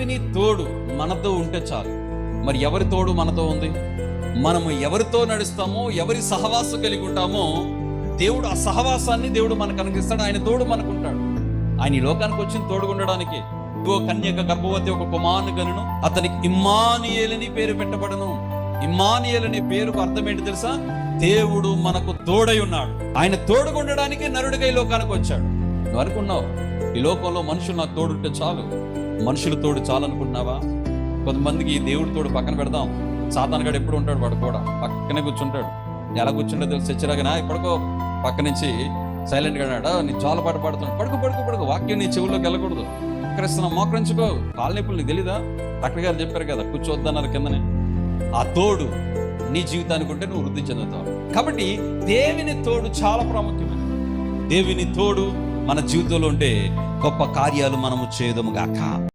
దేవుని తోడు మనతో ఉంటే చాలు. మరి ఎవరి తోడు మనతో ఉంది? మనము ఎవరితో నడుస్తామో, ఎవరి సహవాసం కలిగి ఉంటామో, దేవుడు ఆ సహవాసాన్ని దేవుడు మనకు అనుగ్రహిస్తాడు. ఆయన తోడు మనకుంటాడు. ఆయన ఈ లోకానికి వచ్చిన తోడుగుండడానికి. ఓ కన్యక గర్భవతి ఒక కుమారుని కనును, అతనికి ఇమ్మానుయేలని పేరు పెట్టబడను. ఇమ్మానుయేల్ అనే పేరుకు అర్థం ఏంటి తెలుసా? దేవుడు మనకు తోడై ఉన్నాడు. ఆయన తోడుగుండడానికి నరుడిగా ఈ లోకానికి వచ్చాడు. నువ్వు అనుకున్నావు ఈ లోకంలో మనుషులు నాకు తోడుంటే చాలు, మనుషుల తోడు చాలు అనుకుంటున్నావా? కొంతమందికి దేవుడి తోడు పక్కన పెడదాం. సాతానుగాడు ఎప్పుడు ఉంటాడు, వాడు కూడా పక్కనే కూర్చుంటాడు. ఎలా కూర్చుంటే తెలుసు? చచ్చిరాగనా ఇప్పటికో పక్క నుంచి సైలెంట్గా అన్నాడు, నీ చాలా పాట పాడుతున్నాడు, పడుకో పడుకో పడుకో, వాక్యం నీ చెవుల్లోకి వెళ్ళకూడదు, మోకరిస్తున్నావు మోకరించుకో, కాళ్ళ నొప్పులు నీకు తెలీదా? డాక్టర్ గారు చెప్పారు కదా, కూర్చోవద్దన్నారు కిందనే. ఆ తోడు నీ జీవితానికి ఉంటే నువ్వు వృద్ధి చెందుతావు. కాబట్టి దేవుని తోడు చాలా ప్రాముఖ్యమైనది. దేవుని తోడు మన జీవితంలో ఉంటే గొప్ప కార్యాలు మనము చేయదుము గాక.